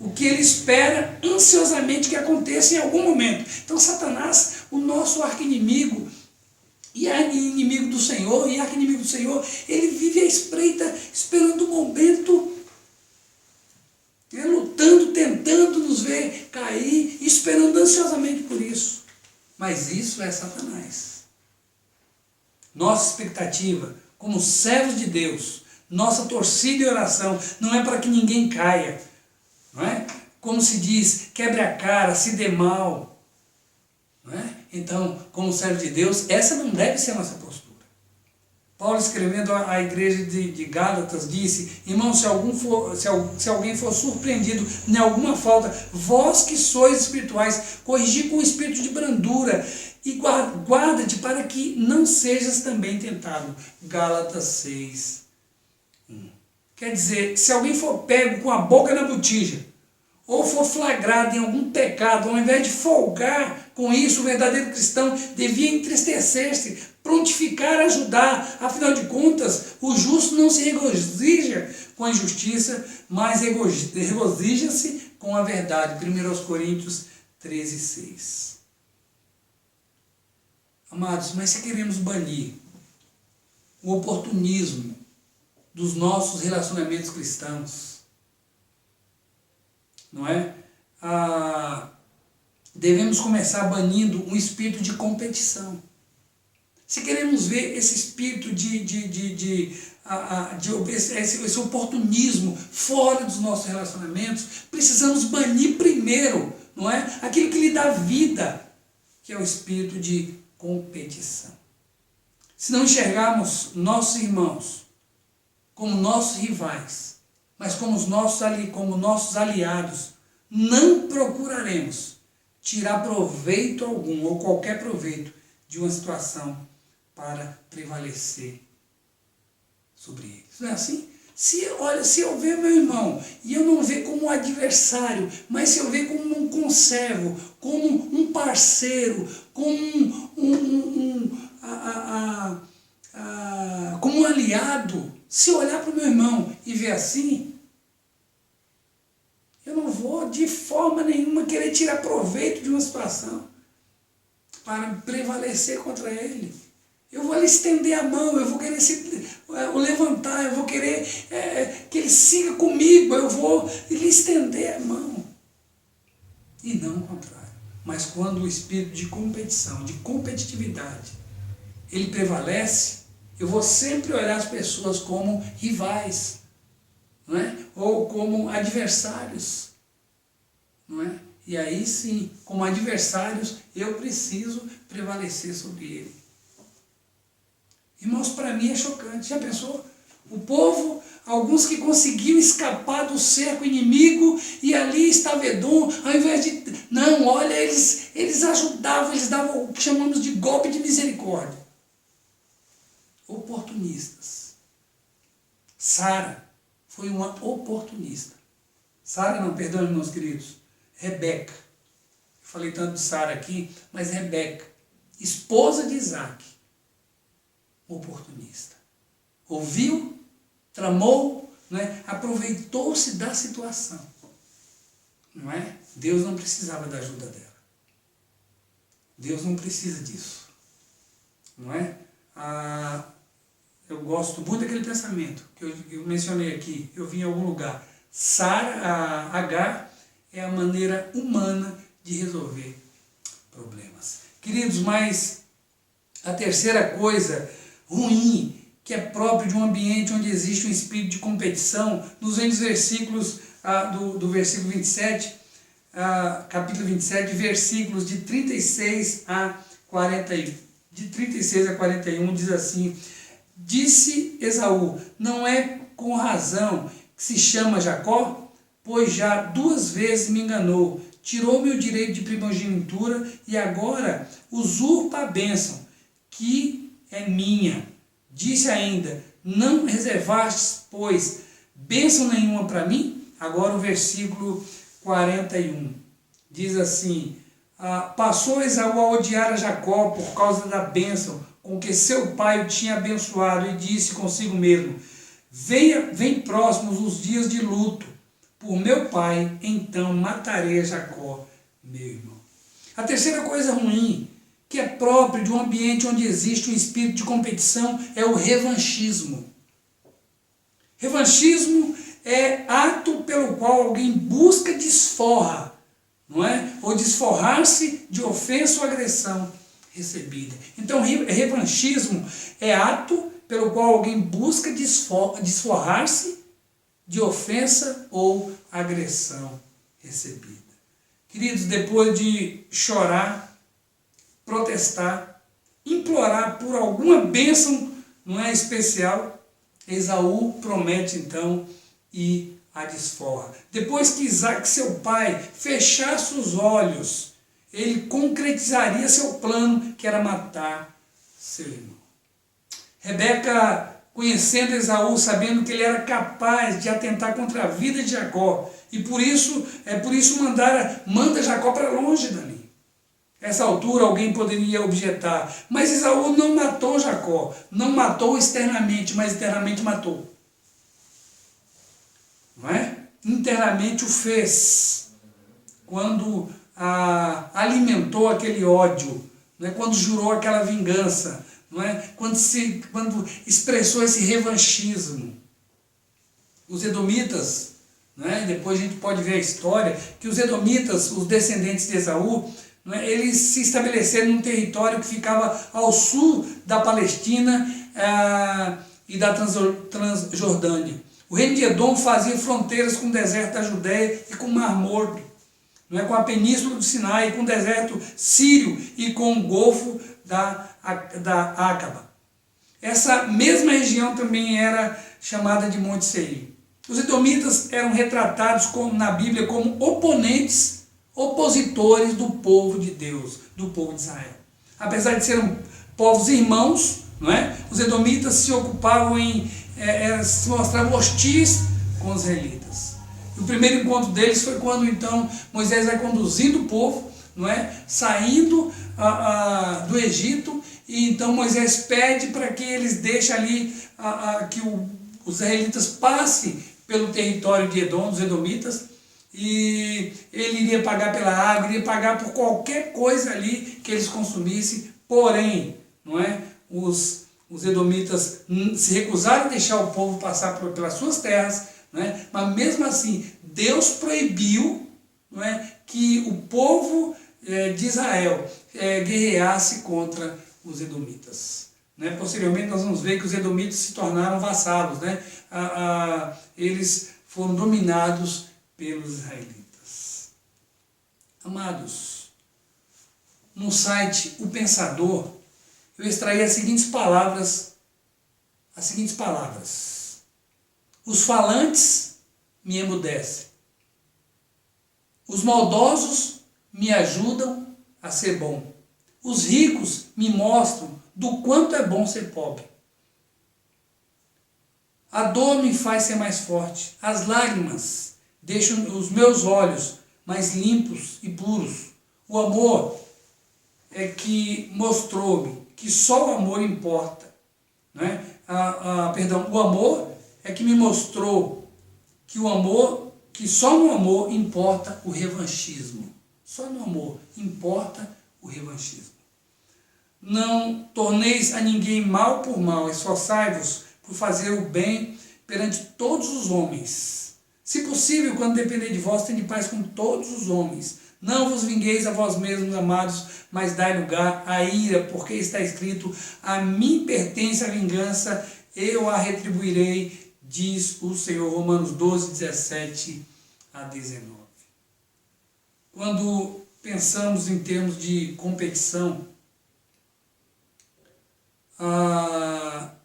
o que ele espera ansiosamente que aconteça em algum momento. Então Satanás, o nosso arqui-inimigo, e inimigo do Senhor, e arqui-inimigo do Senhor, ele vive à espreita, esperando o momento, lutando, tentando nos ver cair, esperando ansiosamente por isso. Mas isso é Satanás. Nossa expectativa, como servos de Deus, nossa torcida e oração, não é para que ninguém caia, não é? Como se diz, quebre a cara, se dê mal. Não é? Então, como servo de Deus, essa não deve ser a nossa postura. Paulo, escrevendo à igreja de Gálatas, disse: irmão, se alguém for surpreendido em alguma falta, vós que sois espirituais, corrigi com o espírito de brandura e guarda-te para que não sejas também tentado. Gálatas 6. Quer dizer, se alguém for pego com a boca na botija, ou for flagrado em algum pecado, ao invés de folgar com isso, o verdadeiro cristão devia entristecer-se, prontificar a ajudar. Afinal de contas, o justo não se regozija com a injustiça, mas regozija-se com a verdade. 1 Coríntios 13, 6. Amados, mas se queremos banir o oportunismo dos nossos relacionamentos cristãos, não é? Devemos começar banindo um espírito de competição. Se queremos ver esse espírito esse oportunismo fora dos nossos relacionamentos, precisamos banir primeiro, não é? Aquilo que lhe dá vida, que é o espírito de competição. Se não enxergarmos nossos irmãos como nossos rivais, mas como nossos aliados, não procuraremos tirar proveito algum, ou qualquer proveito, de uma situação para prevalecer sobre eles. Não é assim? Se eu ver meu irmão, e eu não ver como um adversário, mas se eu ver como um conservo, como um parceiro, como como um aliado, se olhar para o meu irmão e ver assim, eu não vou de forma nenhuma querer tirar proveito de uma situação para prevalecer contra ele. Eu vou lhe estender a mão, eu vou querer o levantar, eu vou querer que ele siga comigo, eu vou lhe estender a mão. E não o contrário. Mas quando o espírito de competição, de competitividade, ele prevalece, eu vou sempre olhar as pessoas como rivais, não é? Ou como adversários, não é? E aí sim, como adversários, eu preciso prevalecer sobre ele. Irmãos, para mim é chocante. Já pensou? O povo, alguns que conseguiam escapar do cerco inimigo, e ali estava Edom, ao invés de... Não, olha, eles ajudavam, eles davam o que chamamos de golpe de misericórdia. Oportunistas. Sara foi uma oportunista. Sara não, perdão, meus queridos. Rebeca. Eu falei tanto de Sara aqui, mas Rebeca, esposa de Isaac, oportunista. Ouviu tramou, né? Aproveitou-se da situação. Não é? Deus não precisava da ajuda dela. Deus não precisa disso. Não é? Eu gosto muito daquele pensamento que eu mencionei aqui, eu vi em algum lugar. Agar é a maneira humana de resolver problemas. Queridos, mas a terceira coisa ruim, que é próprio de um ambiente onde existe um espírito de competição, nos versículos do versículo 27, capítulo 27, versículos de 36 a 41. De 36 a 41 diz assim: disse Esaú, não é com razão que se chama Jacó, pois já 2 vezes me enganou, tirou-me o direito de primogenitura e agora usurpa a bênção, que é minha. Disse ainda, não reservastes, pois, bênção nenhuma para mim? Agora o versículo 41 diz assim: passou Esaú a odiar a Jacó por causa da bênção com que seu pai o tinha abençoado, e disse consigo mesmo: vem próximos os dias de luto por meu pai, então matarei a Jacó, meu irmão. A terceira coisa ruim, que é próprio de um ambiente onde existe um espírito de competição, é o revanchismo. Revanchismo é ato pelo qual alguém busca desforra, não é? Ou desforrar-se de ofensa ou agressão recebida. Então, revanchismo é ato pelo qual alguém busca desforrar-se de ofensa ou agressão recebida. Queridos, depois de chorar, protestar, implorar por alguma bênção, não é, especial, Esaú promete então e a desforra. Depois que Isaac, seu pai, fechasse os olhos, ele concretizaria seu plano, que era matar seu irmão. Rebeca, conhecendo Esaú, sabendo que ele era capaz de atentar contra a vida de Jacó, e por isso manda Jacó para longe dali. Essa altura alguém poderia objetar, mas Esaú não matou Jacó, não matou externamente, mas internamente matou. Não é? Internamente o fez, quando alimentou aquele ódio, não é? Quando jurou aquela vingança, não é? Quando expressou esse revanchismo. Os edomitas, não é? Depois a gente pode ver a história, que os edomitas, os descendentes de Esaú, não é? Eles se estabeleceram num território que ficava ao sul da Palestina e da Transjordânia. O reino de Edom fazia fronteiras com o deserto da Judéia e com o Mar Morto, não é? Com a península do Sinai, com o deserto sírio e com o golfo da Ácaba. Essa mesma região também era chamada de Monte Seir. Os edomitas eram retratados na Bíblia como opositores do povo de Deus, do povo de Israel. Apesar de serem povos irmãos, não é? Os edomitas se ocupavam se mostravam hostis com os israelitas. O primeiro encontro deles foi quando então Moisés vai conduzindo o povo, não é? Saindo do Egito, e então Moisés pede para que eles deixem ali que os israelitas passem pelo território de Edom, dos edomitas, e ele iria pagar pela água, iria pagar por qualquer coisa ali que eles consumissem. Porém, não é? Os edomitas se recusaram a deixar o povo passar pelas suas terras, não é? Mas mesmo assim Deus proibiu, não é, que o povo de Israel guerreasse contra os edomitas. Né? Posteriormente nós vamos ver que os edomitas se tornaram vassalos, né? Eles foram dominados pelos israelitas. Amados, no site O Pensador, eu extraí as seguintes palavras. Os falantes me emudecem. Os maldosos me ajudam a ser bom. Os ricos me mostram do quanto é bom ser pobre. A dor me faz ser mais forte. As lágrimas deixam os meus olhos mais limpos e puros. O amor é que mostrou-me que só o amor importa. Né? O amor é que me mostrou que só no amor importa o revanchismo. Só no amor importa o revanchismo. Não torneis a ninguém mal por mal, esforçai-vos por fazer o bem perante todos os homens. Se possível, quando depender de vós, tende paz com todos os homens. Não vos vingueis a vós mesmos, amados, mas dai lugar à ira, porque está escrito: a mim pertence a vingança, eu a retribuirei, diz o Senhor. Romanos 12, 17 a 19. Quando pensamos em termos de competição,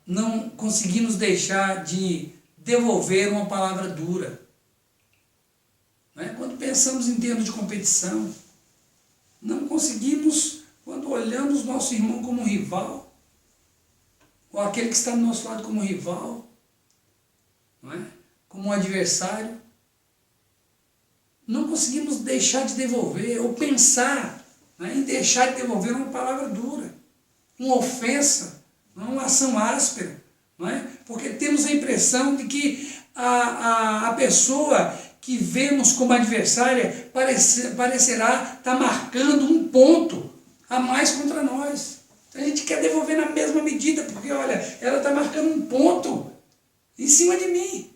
não conseguimos deixar de devolver uma palavra dura. Quando pensamos em termos de competição, não conseguimos, quando olhamos nosso irmão como um rival, ou aquele que está do nosso lado como um rival, como um adversário, não conseguimos deixar de devolver, ou pensar em deixar de devolver uma palavra dura, uma ofensa, uma ação áspera, porque temos a impressão de que a pessoa que vemos como adversária parecerá estar marcando um ponto a mais contra nós. Então a gente quer devolver na mesma medida, porque olha, ela está marcando um ponto em cima de mim,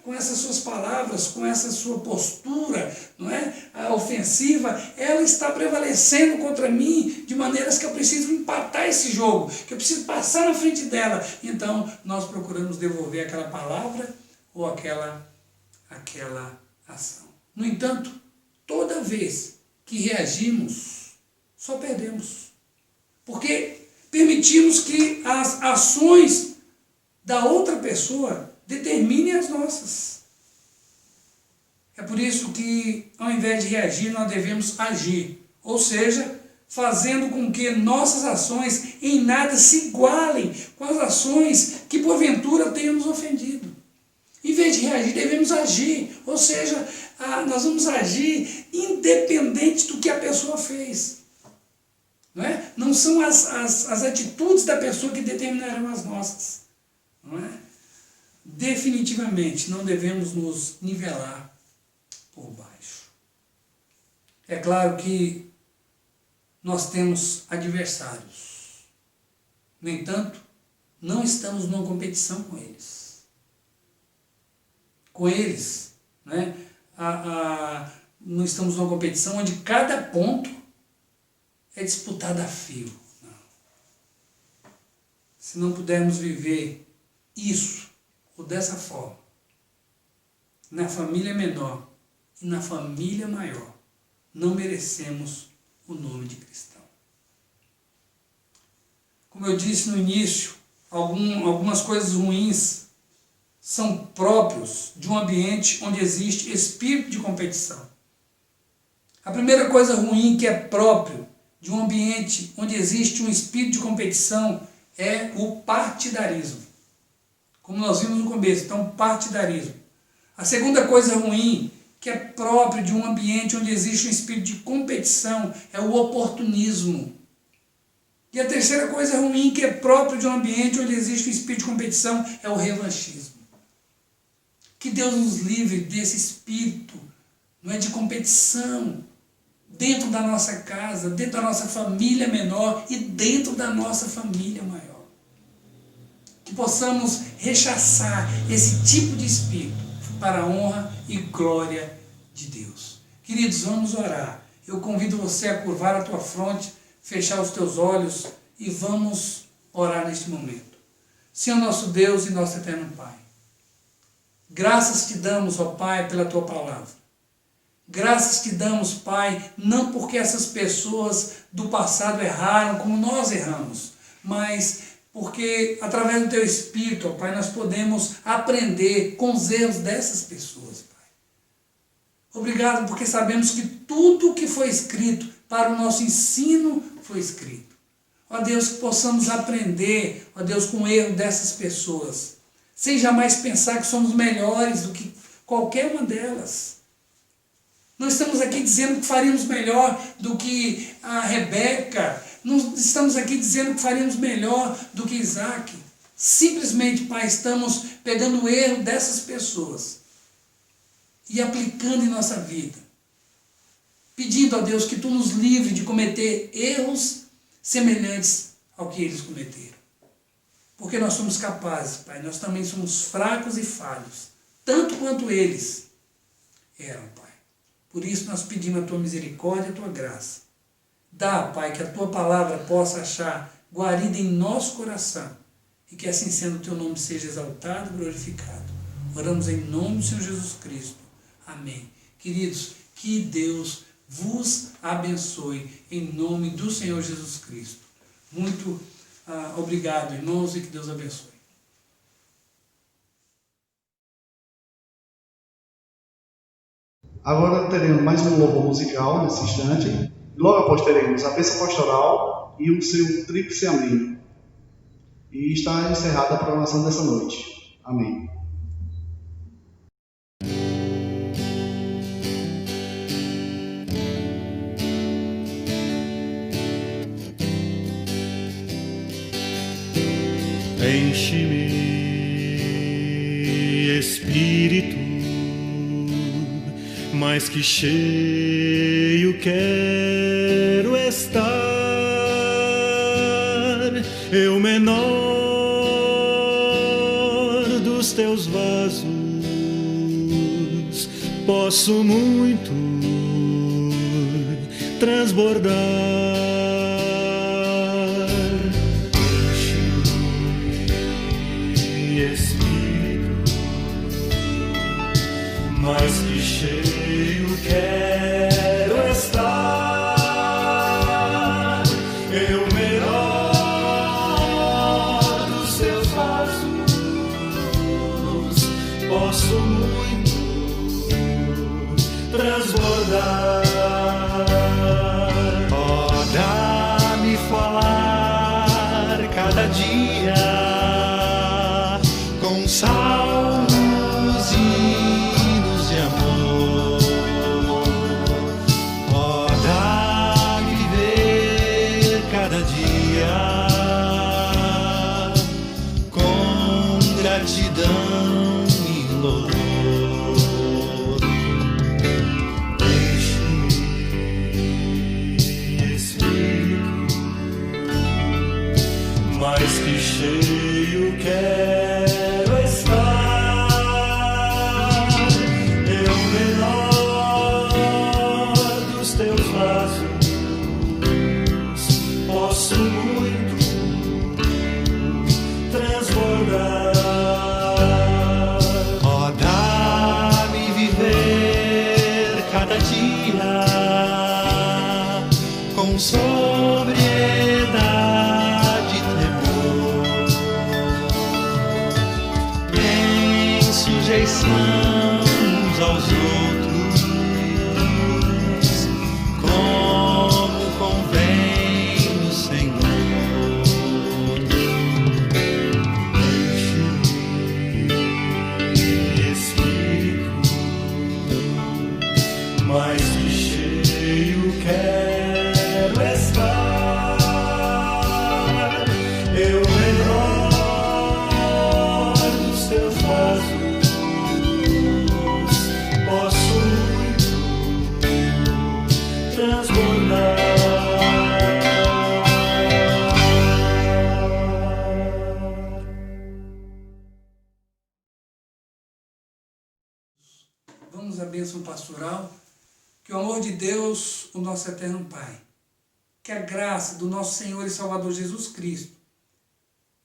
com essas suas palavras, com essa sua postura, a ofensiva, ela está prevalecendo contra mim de maneiras que eu preciso empatar esse jogo, que eu preciso passar na frente dela. Então nós procuramos devolver aquela palavra ou aquela ação. No entanto, toda vez que reagimos, só perdemos. Porque permitimos que as ações da outra pessoa determinem as nossas. É por isso que, ao invés de reagir, nós devemos agir. Ou seja, fazendo com que nossas ações em nada se igualem com as ações que porventura tenham nos ofendido. Em vez de reagir, devemos agir. Ou seja, nós vamos agir independente do que a pessoa fez. Não são as atitudes da pessoa que determinarão as nossas. Definitivamente não devemos nos nivelar por baixo. É claro que nós temos adversários. No entanto, não estamos numa competição com eles. Não estamos numa competição onde cada ponto é disputado a fio. Não. Se não pudermos viver isso, ou dessa forma, na família menor e na família maior, não merecemos o nome de cristão. Como eu disse no início, algumas coisas ruins são próprios de um ambiente onde existe espírito de competição. A primeira coisa ruim que é próprio de um ambiente onde existe um espírito de competição é o partidarismo. Como nós vimos no começo, então, partidarismo. A segunda coisa ruim que é próprio de um ambiente onde existe um espírito de competição é o oportunismo. E a terceira coisa ruim que é próprio de um ambiente onde existe um espírito de competição é o revanchismo. Que Deus nos livre desse espírito de competição dentro da nossa casa, dentro da nossa família menor e dentro da nossa família maior. Que possamos rechaçar esse tipo de espírito para a honra e glória de Deus. Queridos, vamos orar. Eu convido você a curvar a tua fronte, fechar os teus olhos e vamos orar neste momento. Senhor nosso Deus e nosso eterno Pai, graças te damos, ó Pai, pela tua palavra. Graças te damos, Pai, não porque essas pessoas do passado erraram como nós erramos, mas porque através do teu Espírito, ó Pai, nós podemos aprender com os erros dessas pessoas, Pai. Obrigado porque sabemos que tudo o que foi escrito para o nosso ensino foi escrito. Ó Deus, que possamos aprender, ó Deus, com o erro dessas pessoas, sem jamais pensar que somos melhores do que qualquer uma delas. Não estamos aqui dizendo que faríamos melhor do que a Rebeca, não estamos aqui dizendo que faríamos melhor do que Isaac. Simplesmente, Pai, estamos pegando o erro dessas pessoas e aplicando em nossa vida. Pedindo a Deus que Tu nos livre de cometer erros semelhantes ao que eles cometeram. Porque nós somos capazes, Pai, nós também somos fracos e falhos, tanto quanto eles eram, Pai. Por isso nós pedimos a Tua misericórdia e a Tua graça. Dá, Pai, que a Tua palavra possa achar guarida em nosso coração e que assim sendo o Teu nome seja exaltado e glorificado. Oramos em nome do Senhor Jesus Cristo. Amém. Queridos, que Deus vos abençoe em nome do Senhor Jesus Cristo. Muito obrigado, irmãos, e que Deus abençoe. Agora teremos mais um louvor musical nesse instante. Logo após teremos a bênção pastoral e o seu tríplice amém. E está encerrada a programação dessa noite. Amém. Enche-me, Espírito, mais que cheio quero estar. Eu menor dos teus vasos, posso muito transbordar. Mais que cheio quero estar, eu menor dos teus vasos, posso muito transbordar. Oh, dá-me falar cada dia com salmos e gratidão e louvor. Enche-me, Espírito, mais que cheio quero estar. Eu menor dos teus vasos, posso muito transbordar. Com sobriedade e temor, em sujeição uns aos outros, como convém no Senhor. Enche-me, Espírito, mais que cheio quero estar, eu menor dos teus vasos, posso muito transbordar. Vamos à bênção pastoral. Que o amor de Deus, o nosso eterno Pai, que a graça do nosso Senhor e Salvador Jesus Cristo,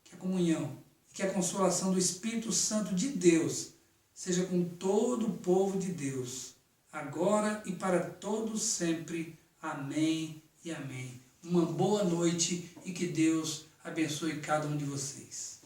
que a comunhão e que a consolação do Espírito Santo de Deus seja com todo o povo de Deus, agora e para todos sempre. Amém e amém. Uma boa noite e que Deus abençoe cada um de vocês.